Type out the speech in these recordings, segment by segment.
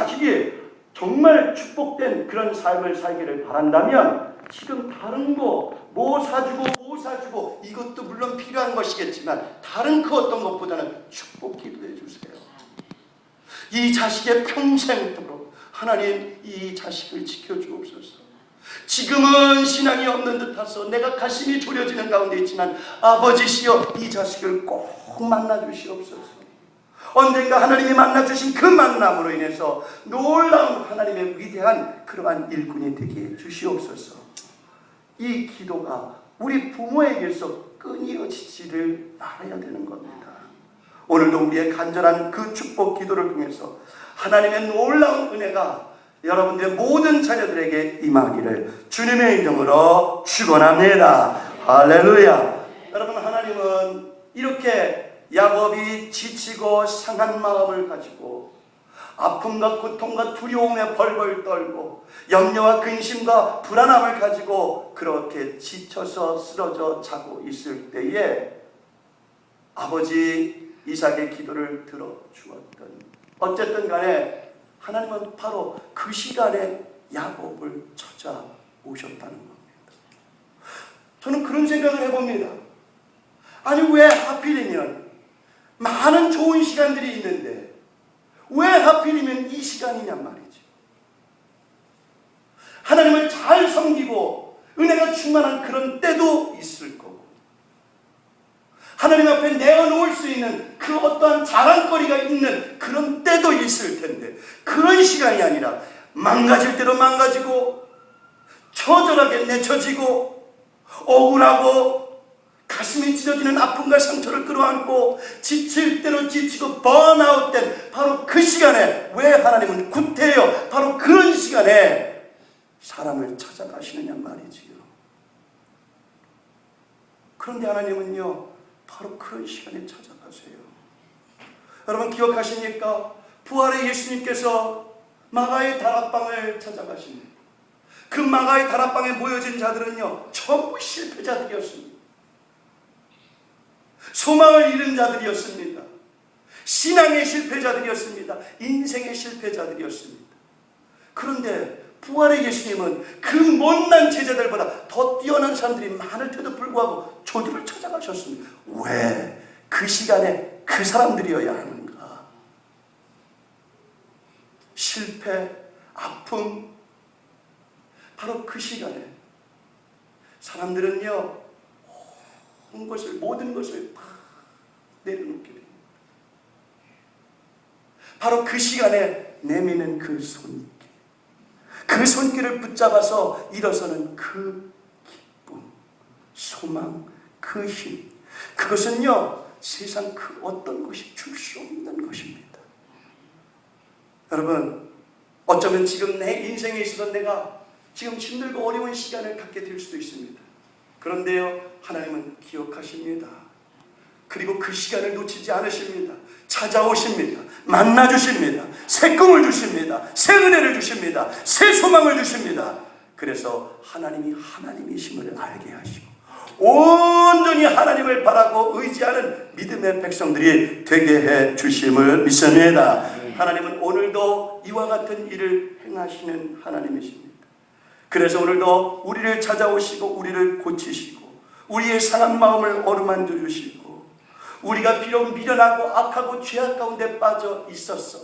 자식이 정말 축복된 그런 삶을 살기를 바란다면 지금 다른 거 뭐 사주고 이것도 물론 필요한 것이겠지만 다른 그 어떤 것보다는 축복 기도해 주세요. 이 자식의 평생도록 하나님 이 자식을 지켜주옵소서. 지금은 신앙이 없는 듯해서 내가 가슴이 졸여지는 가운데 있지만 아버지시여 이 자식을 꼭 만나주시옵소서. 언젠가 하나님이 만나주신 그 만남으로 인해서 놀라운 하나님의 위대한 그러한 일꾼이 되게 해주시옵소서. 이 기도가 우리 부모에게서 끊이어지지를 말아야 되는 겁니다. 오늘도 우리의 간절한 그 축복 기도를 통해서 하나님의 놀라운 은혜가 여러분들의 모든 자녀들에게 임하기를 주님의 이름으로 축원합니다. 할렐루야. 여러분, 하나님은 이렇게 야곱이 지치고 상한 마음을 가지고 아픔과 고통과 두려움에 벌벌 떨고 염려와 근심과 불안함을 가지고 그렇게 지쳐서 쓰러져 자고 있을 때에 아버지 이삭의 기도를 들어주었던, 어쨌든 간에 하나님은 바로 그 시간에 야곱을 찾아오셨다는 겁니다. 저는 그런 생각을 해봅니다. 아니 왜 하필이면 많은 좋은 시간들이 있는데 왜 하필이면 이 시간이냔 말이죠. 하나님을 잘 섬기고 은혜가 충만한 그런 때도 있을 거고 하나님 앞에 내어놓을 수 있는 그 어떠한 자랑거리가 있는 그런 때도 있을 텐데 그런 시간이 아니라 망가질 대로 망가지고 처절하게 내쳐지고 억울하고 가슴이 찢어지는 아픔과 상처를 끌어안고 지칠 대로 지치고 번아웃 된 바로 그 시간에 왜 하나님은 구태여 바로 그런 시간에 사람을 찾아가시느냐 말이지요. 그런데 하나님은요 바로 그런 시간에 찾아가세요. 여러분 기억하십니까? 부활의 예수님께서 마가의 다락방을 찾아가십니다. 그 마가의 다락방에 모여진 자들은요 전부 실패자들이었습니다. 소망을 잃은 자들이었습니다. 신앙의 실패자들이었습니다. 인생의 실패자들이었습니다. 그런데 부활의 예수님은 그 못난 제자들보다 더 뛰어난 사람들이 많을 때도 불구하고 저들을 찾아가셨습니다. 왜 그 시간에 그 사람들이어야 하는가? 실패, 아픔, 바로 그 시간에 사람들은요 모든 것을 다 내려놓게 됩니다. 바로 그 시간에 내미는 그 손길, 그 손길을 붙잡아서 일어서는 그 기쁨, 소망, 그 힘, 그것은요 세상 그 어떤 것이 줄 수 없는 것입니다. 여러분 어쩌면 지금 내 인생에 있어서 내가 지금 힘들고 어려운 시간을 갖게 될 수도 있습니다. 그런데요 하나님은 기억하십니다. 그리고 그 시간을 놓치지 않으십니다. 찾아오십니다. 만나주십니다. 새 꿈을 주십니다. 새 은혜를 주십니다. 새 소망을 주십니다. 그래서 하나님이 하나님이심을 알게 하시고 온전히 하나님을 바라고 의지하는 믿음의 백성들이 되게 해 주심을 믿습니다. 하나님은 오늘도 이와 같은 일을 행하시는 하나님이십니다. 그래서 오늘도 우리를 찾아오시고 우리를 고치시고 우리의 상한 마음을 어루만져 주시고 우리가 비록 미련하고 악하고 죄악 가운데 빠져 있었어.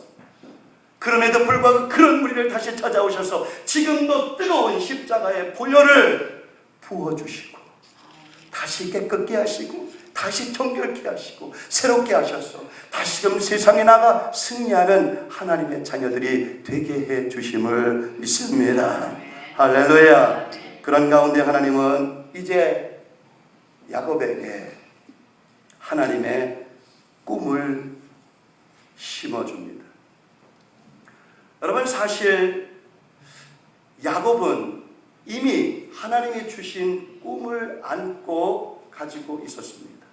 그럼에도 불구하고 그런 우리를 다시 찾아오셔서 지금도 뜨거운 십자가의 보혈을 부어주시고 다시 깨끗게 하시고 다시 정결케 하시고 새롭게 하셔서 다시금 세상에 나가 승리하는 하나님의 자녀들이 되게 해 주심을 믿습니다. 할렐루야. 그런 가운데 하나님은 이제 야곱에게 하나님의 꿈을 심어줍니다. 여러분 사실 야곱은 이미 하나님이 주신 꿈을 안고 가지고 있었습니다.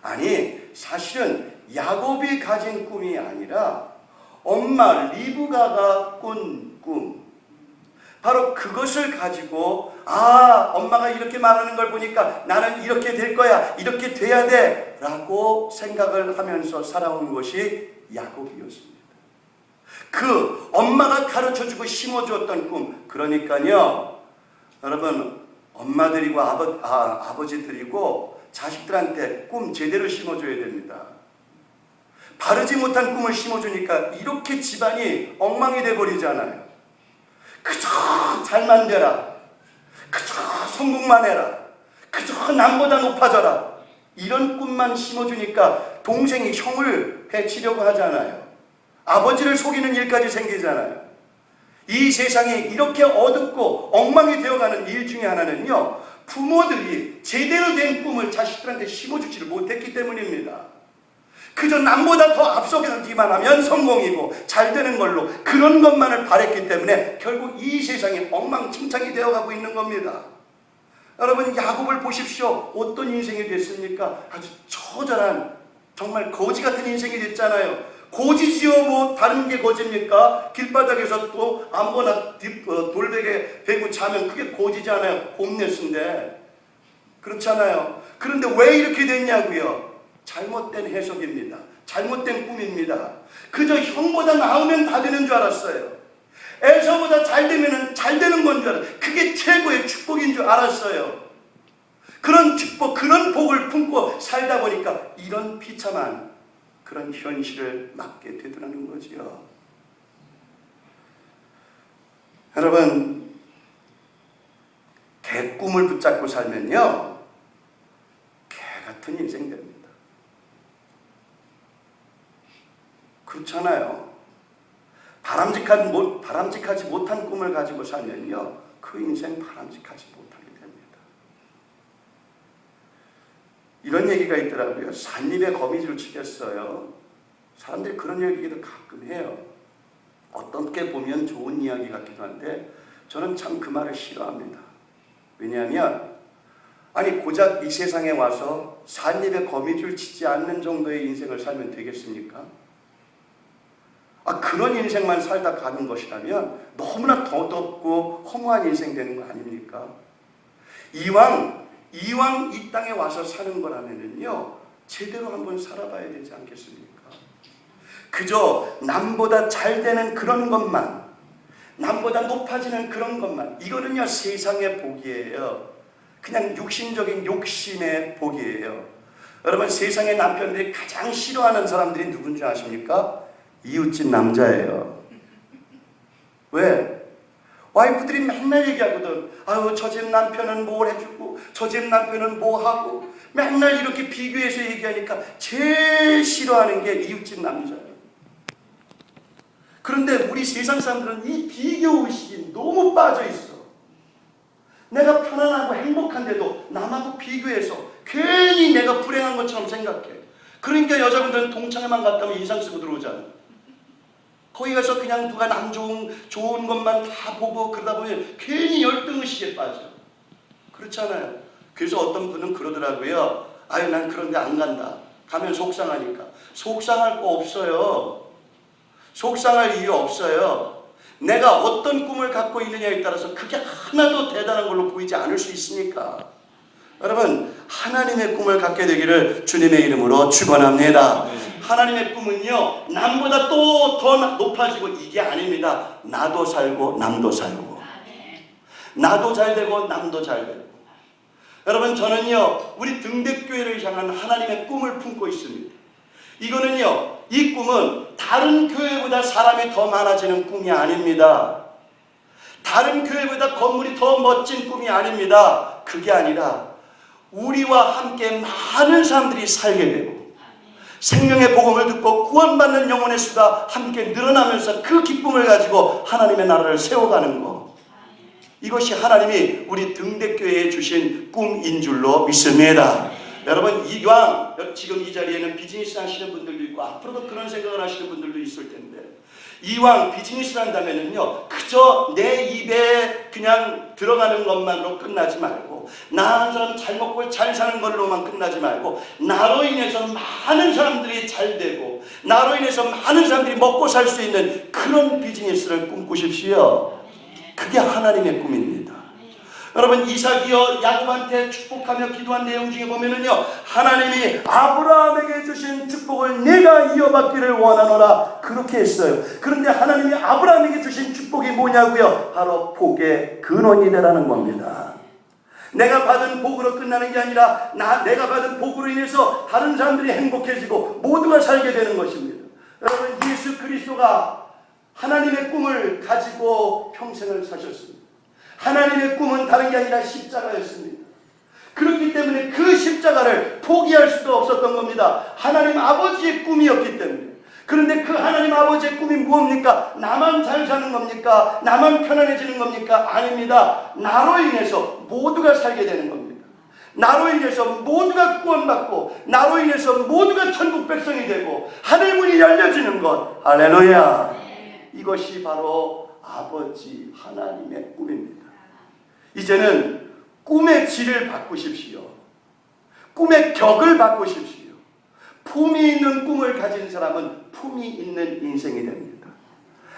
아니 사실은 야곱이 가진 꿈이 아니라 엄마 리브가가 꾼 꿈, 바로 그것을 가지고 엄마가 이렇게 말하는 걸 보니까 나는 이렇게 될 거야, 이렇게 돼야 돼 라고 생각을 하면서 살아온 것이 야곱이었습니다. 그 엄마가 가르쳐주고 심어주었던 꿈. 그러니까요, 여러분, 엄마들이고 아버지들이고 자식들한테 꿈 제대로 심어줘야 됩니다. 바르지 못한 꿈을 심어주니까 이렇게 집안이 엉망이 돼버리잖아요. 그저 잘만 되라, 그저 성공만 해라, 그저 남보다 높아져라, 이런 꿈만 심어주니까 동생이 형을 해치려고 하잖아요. 아버지를 속이는 일까지 생기잖아요. 이 세상이 이렇게 어둡고 엉망이 되어가는 일 중에 하나는요, 부모들이 제대로 된 꿈을 자식들한테 심어주지를 못했기 때문입니다. 그저 남보다 더 앞서기만 하면 성공이고 잘 되는 걸로 그런 것만을 바랬기 때문에 결국 이 세상이 엉망진창이 되어가고 있는 겁니다. 여러분, 야곱을 보십시오. 어떤 인생이 됐습니까? 아주 처절한, 정말 거지 같은 인생이 됐잖아요. 고지지요. 뭐 다른 게 거지입니까? 길바닥에서 또 아무거나 돌베개 베고 자면 그게 고지잖아요. 홈레스인데. 그렇잖아요. 그런데 왜 이렇게 됐냐고요? 잘못된 해석입니다. 잘못된 꿈입니다. 그저 형보다 나으면 다 되는 줄 알았어요. 에서보다 잘 되면 잘 되는 건 줄 알았어요. 그게 최고의 축복인 줄 알았어요. 그런 축복, 그런 복을 품고 살다 보니까 이런 비참한 그런 현실을 맞게 되더라는 거지요. 여러분, 개꿈을 붙잡고 살면요, 개 같은 인생 됩니다. 그렇잖아요. 바람직하지 못한 꿈을 가지고 살면요, 그 인생 바람직하지 못하게 됩니다. 이런 얘기가 있더라고요. 삿입에 거미줄 치겠어요. 사람들이 그런 얘기도 가끔 해요. 어떻게 보면 좋은 이야기 같기도 한데 저는 참 그 말을 싫어합니다. 왜냐하면 아니 고작 이 세상에 와서 삿입에 거미줄 치지 않는 정도의 인생을 살면 되겠습니까? 그런 인생만 살다 가는 것이라면 너무나 더덥고 허무한 인생 되는 거 아닙니까? 이왕 이 땅에 와서 사는 거라면요, 제대로 한번 살아봐야 되지 않겠습니까? 그저 남보다 잘 되는 그런 것만, 남보다 높아지는 그런 것만, 이거는요 세상의 복이에요. 그냥 육신적인 욕심의 복이에요. 여러분, 세상의 남편들이 가장 싫어하는 사람들이 누군지 아십니까? 이웃집 남자예요. 왜? 와이프들이 맨날 얘기하거든. 아유, 저 집 남편은 뭘 해주고 저 집 남편은 뭐 하고, 맨날 이렇게 비교해서 얘기하니까 제일 싫어하는 게 이웃집 남자예요. 그런데 우리 세상 사람들은 이 비교의식이 너무 빠져있어. 내가 편안하고 행복한데도 남하고 비교해서 괜히 내가 불행한 것처럼 생각해. 그러니까 여자분들은 동창회만 갔다면 인상 쓰고 들어오잖아요. 거기 가서 그냥 누가 남 좋은 것만 다 보고 그러다 보면 괜히 열등의식에 빠져. 그렇잖아요. 그래서 어떤 분은 그러더라고요. 아유, 난 그런데 안 간다. 가면 속상하니까. 속상할 거 없어요. 속상할 이유 없어요. 내가 어떤 꿈을 갖고 있느냐에 따라서 그게 하나도 대단한 걸로 보이지 않을 수 있으니까. 여러분, 하나님의 꿈을 갖게 되기를 주님의 이름으로 축원합니다. 하나님의 꿈은요, 남보다 또 더 높아지고 이게 아닙니다. 나도 살고 남도 살고, 나도 잘 되고 남도 잘 되고. 여러분, 저는요 우리 등대교회를 향한 하나님의 꿈을 품고 있습니다. 이거는요, 이 꿈은 다른 교회보다 사람이 더 많아지는 꿈이 아닙니다. 다른 교회보다 건물이 더 멋진 꿈이 아닙니다. 그게 아니라 우리와 함께 많은 사람들이 살게 되고 생명의 복음을 듣고 구원받는 영혼의 수가 함께 늘어나면서 그 기쁨을 가지고 하나님의 나라를 세워가는 것, 이것이 하나님이 우리 등대교회에 주신 꿈인 줄로 믿습니다. 여러분, 이왕 지금 이 자리에는 비즈니스 하시는 분들도 있고 앞으로도 그런 생각을 하시는 분들도 있을 텐데, 이왕 비즈니스를 한다면은요, 그저 내 입에 그냥 들어가는 것만으로 끝나지 말고, 나 한 사람 잘 먹고 잘 사는 걸로만 끝나지 말고, 나로 인해서 많은 사람들이 잘 되고 나로 인해서 많은 사람들이 먹고 살 수 있는 그런 비즈니스를 꿈꾸십시오. 그게 하나님의 꿈입니다. 여러분 이삭이요 야곱한테 축복하며 기도한 내용 중에 보면은요, 하나님이 아브라함에게 주신 축복을 내가 이어받기를 원하노라 그렇게 했어요. 그런데 하나님이 아브라함에게 주신 축복이 뭐냐고요? 바로 복의 근원이 되라는 겁니다. 내가 받은 복으로 끝나는 게 아니라 내가 받은 복으로 인해서 다른 사람들이 행복해지고 모두가 살게 되는 것입니다. 여러분 예수 그리스도가 하나님의 꿈을 가지고 평생을 사셨습니다. 하나님의 꿈은 다른 게 아니라 십자가였습니다. 그렇기 때문에 그 십자가를 포기할 수가 없었던 겁니다. 하나님 아버지의 꿈이었기 때문에. 그런데 그 하나님 아버지의 꿈이 무엇입니까? 나만 잘 사는 겁니까? 나만 편안해지는 겁니까? 아닙니다. 나로 인해서 모두가 살게 되는 겁니다. 나로 인해서 모두가 구원받고 나로 인해서 모두가 천국 백성이 되고 하늘문이 열려지는 것. 할렐루야. 이것이 바로 아버지 하나님의 꿈입니다. 이제는 꿈의 질을 바꾸십시오. 꿈의 격을 바꾸십시오. 품이 있는 꿈을 가진 사람은 품이 있는 인생이 됩니다.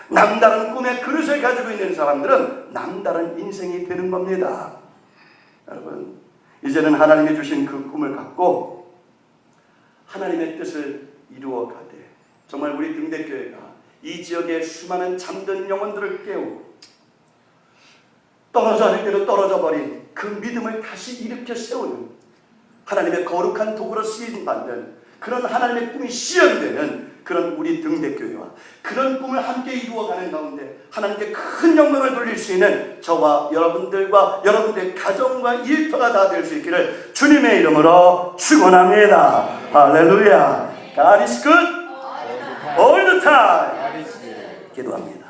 남다른 꿈의 그릇을 가지고 있는 사람들은 남다른 인생이 되는 겁니다. 여러분, 이제는 하나님이 주신 그 꿈을 갖고 하나님의 뜻을 이루어 가되, 정말 우리 등대교회가 이 지역의 수많은 잠든 영혼들을 깨우고 떨어져 질 대로 떨어져 버린 그 믿음을 다시 일으켜 세우는 하나님의 거룩한 도구로 쓰임받는 그런 하나님의 꿈이 실현되는 그런 우리 등대교회와 그런 꿈을 함께 이루어가는 가운데 하나님께 큰 영광을 돌릴 수 있는 저와 여러분들과 여러분들의 가정과 일터가 다 될 수 있기를 주님의 이름으로 축원합니다. 할렐루야. God is good all the time. 기도합니다.